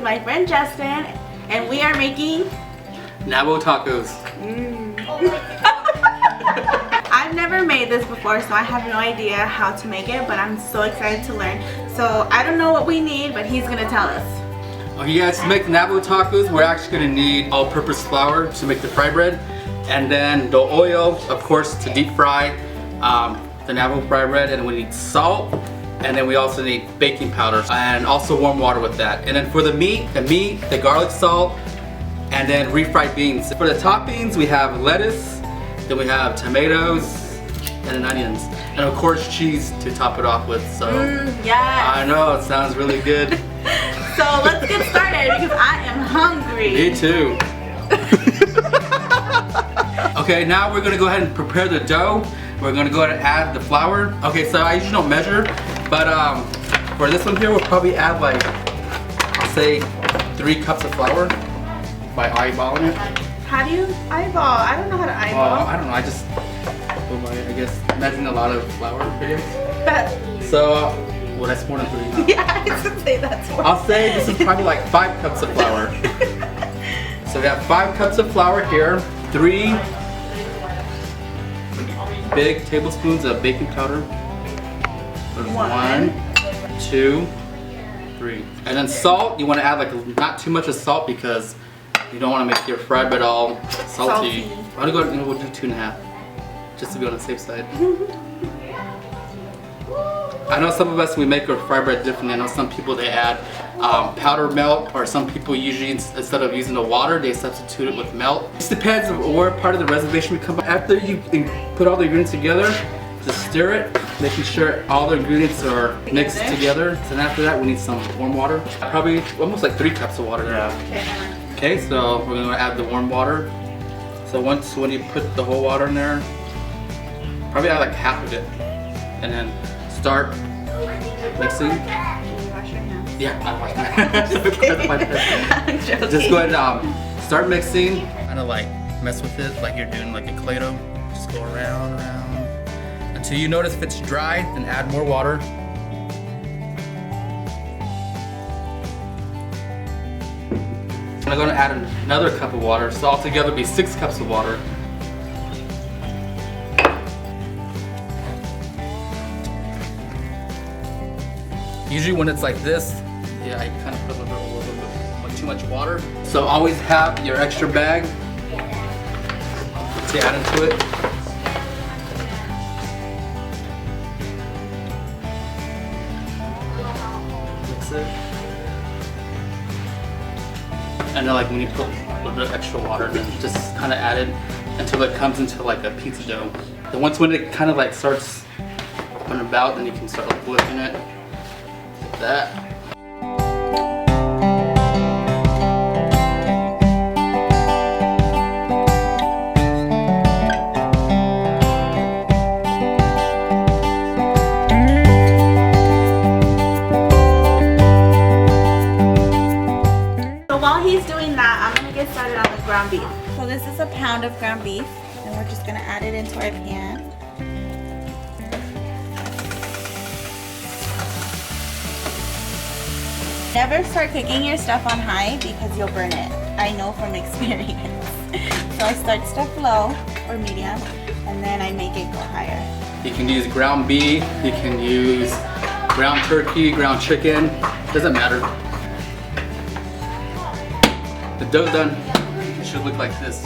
my friend Jazmyn, and we are making Navajo tacos. I've never made this before, so I have no idea how to make it, but I'm so excited to learn. So I don't know what we need, but he's gonna tell us. Okay guys, to make the Navajo tacos, we're actually gonna need all-purpose flour to make the fry bread, and then the oil, of course, to deep fry the Navajo fry bread, and we need salt, and then we also need baking powder, and also warm water with that. And then for the meat, the garlic salt, and then refried beans. For the toppings, we have lettuce, then we have tomatoes, and then onions, and of course cheese to top it off with. So yeah, I know, it sounds really good. So let's get started because I am hungry. Me too. Okay, now we're gonna go ahead and prepare the dough. We're gonna go ahead and add the flour. Okay, so I usually don't measure, but for this one here, we'll probably add like, I'll say 3 cups of flour by eyeballing it. How do you eyeball? I don't know how to eyeball. I don't know, I just go by, I guess, imagine a lot of flour videos. But, So, well, that's more than 3. Huh? yeah, I should say that's more. I'll say this is probably like 5 cups of flour. So we have 5 cups of flour here, 3 big tablespoons of baking powder. 1, 2, 3. And then salt, you want to add like not too much of salt because you don't want to make your fry bread all salty. I'm gonna go ahead and we'll do 2.5, just to be on the safe side. I know some of us, we make our fry bread differently. I know some people, they add powdered milk, or some people usually, instead of using the water, they substitute it with milk. It depends on where part of the reservation we come from. After you put all the ingredients together, just stir it, making sure all the ingredients are mixed together. And after that, we need some warm water. Probably almost like 3 cups of water. Yeah. Okay, so we're gonna add the warm water. So when you put the whole water in there, probably add like half of it, and then start mixing. Yeah, I washed my hands. Just go ahead and start mixing. Kind of like mess with it like you're doing like a Play-Doh. Just go around, until you notice if it's dry, then add more water. I'm going to add another cup of water, so altogether it'll be 6 cups of water. Usually when it's like this, yeah, I kind of put a little bit too much water. So always have your extra bag to add into it. Mix it. And then like when you put a little bit of extra water, then just kind of add it until it comes into like a pizza dough. Then when it kind of like starts going about, then you can start like lifting it. That. So while he's doing that, I'm gonna get started on the ground beef. So this is a pound of ground beef, and we're just gonna add it into our pan. Never start cooking your stuff on high because you'll burn it. I know from experience. So I start stuff low or medium, and then I make it go higher. You can use ground beef, you can use ground turkey, ground chicken, doesn't matter. The dough's done. It should look like this.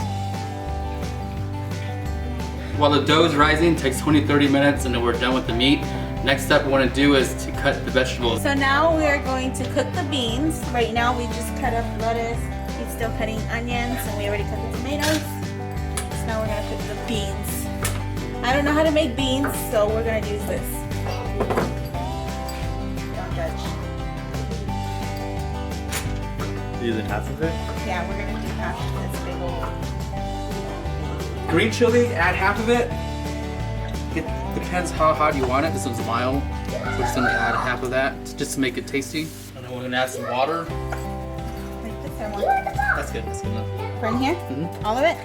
While the dough is rising, it takes 20-30 minutes, and then we're done with the meat. Next step we want to do is to cut the vegetables. So now we are going to cook the beans. Right now we just cut up lettuce. He's still cutting onions, and we already cut the tomatoes. So now we're going to cook the beans. I don't know how to make beans, so we're going to use this. Don't judge. Using half of it? Yeah, we're going to do half of this big old. Green chili, add half of it. It depends how hot you want it. This one's mild. So we're just gonna add half of that just to make it tasty. And then we're gonna add some water. Like this or one? That's good enough. From here? Mm-hmm. All of it?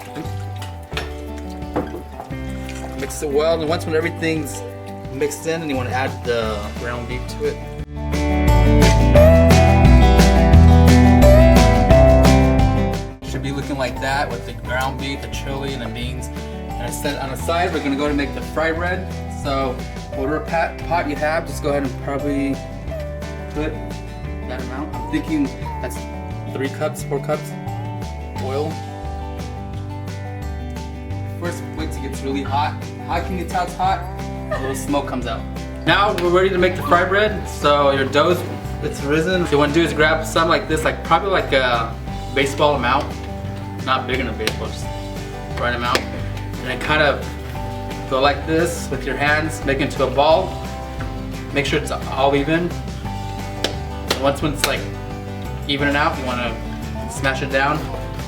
Mix it well, and once when everything's mixed in, and you want to add the ground beef to it. looking like that with the ground beef, the chili, and the beans. And I set on the side, we're gonna go to make the fry bread. So whatever pot you have, just go ahead and probably put that amount. I'm thinking that's 3 cups, 4 cups oil. First, wait till it gets really hot. How can you tell it's hot? A little smoke comes out. Now we're ready to make the fry bread. So your dough's it's risen. What you want to do is grab some like this, like probably like a baseball amount, not big enough baseball, just right amount, and then kind of go like this with your hands, make it into a ball. Make sure it's all even. And once it's like evening out, you want to smash it down.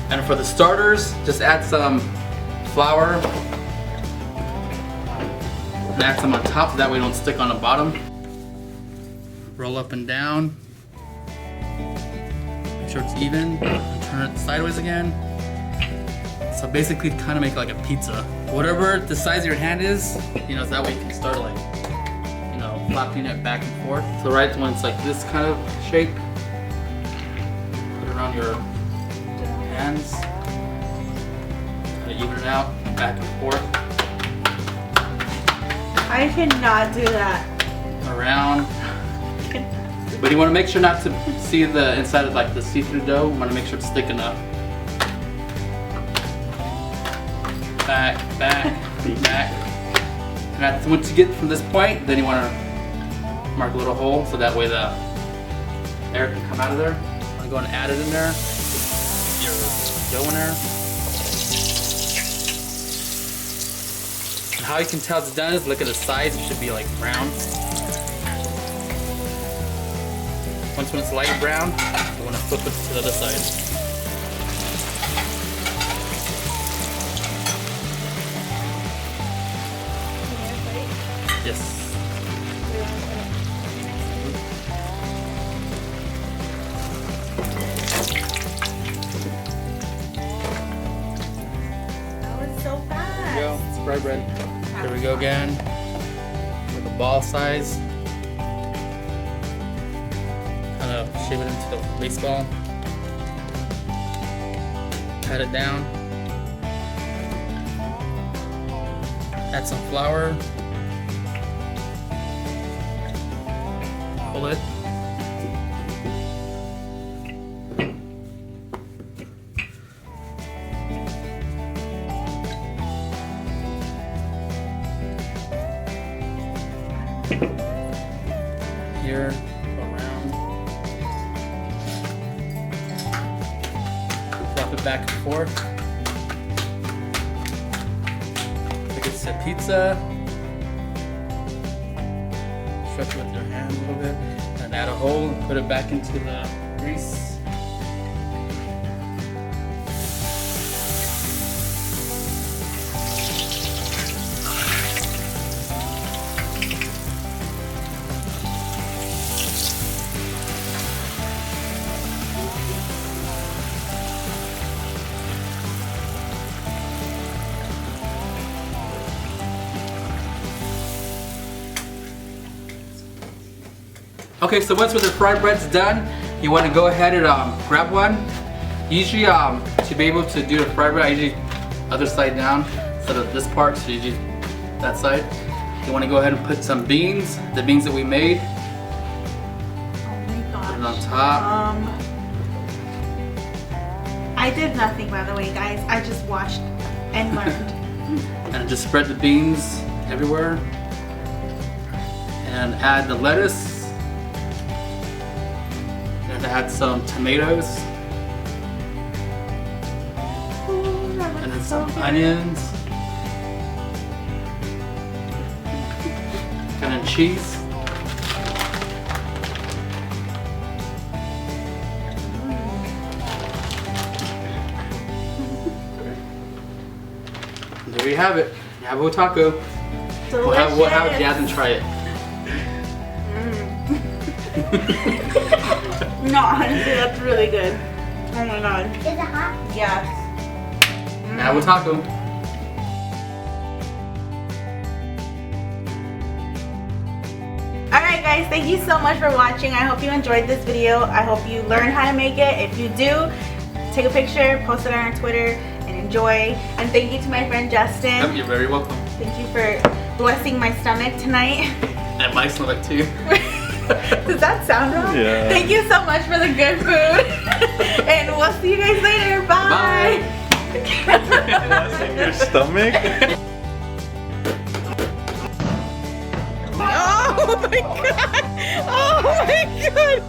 And for the starters, just add some flour and add some on top so that way it don't stick on the bottom. Roll up and down. Make sure it's even. Turn it sideways again. So basically kind of make like a pizza. Whatever the size of your hand is, you know, so that way you can start like, you know, flapping it back and forth. So right when it's like this kind of shape, put it around your hands. Kind of even it out, back and forth. I cannot do that. Around. But you want to make sure not to see the inside of like the see-through dough. You want to make sure it's thick enough. Back, back, back. And that's, once you get from this point, then you want to mark a little hole so that way the air can come out of there. I'm going to go and add it in there. Your dough in there. And how you can tell it's done is look at the sides. It should be like brown. Once when it's light brown, you want to flip it to the other side. Yes. That was so fast. There we go. It's fry bread. Here we go again. With a ball size. Shape it into the baseball. Pat it down. Add some flour. Pull it. Here. It back and forth. Like it's a pizza. Stretch it with your hand a little bit, and add a hole and put it back into the grease. Okay, so once the fried bread's done, you want to go ahead and grab one. Usually, to be able to do the fried bread, I usually other side down instead of this part, so usually that side. You want to go ahead and put some beans, the beans that we made. Oh my gosh. Put it on top. I did nothing, by the way, guys. I just watched and learned. And just spread the beans everywhere. And add the lettuce. And add some tomatoes. Ooh, that And then looks some so good. onions. And then cheese. And there you have it. Navajo taco. Delicious. We'll have Jazmyn try it. No, honestly, that's really good. Oh my god. Is it hot? Yes. Navajo taco. Alright guys, thank you so much for watching. I hope you enjoyed this video. I hope you learned how to make it. If you do, take a picture, post it on our Twitter, and enjoy. And thank you to my friend Justin. You're very welcome. Thank you for blessing my stomach tonight. And my stomach too. Does that sound wrong? Yeah. Thank you so much for the good food. And we'll see you guys later. Bye. Your stomach? Oh my god! Oh my god!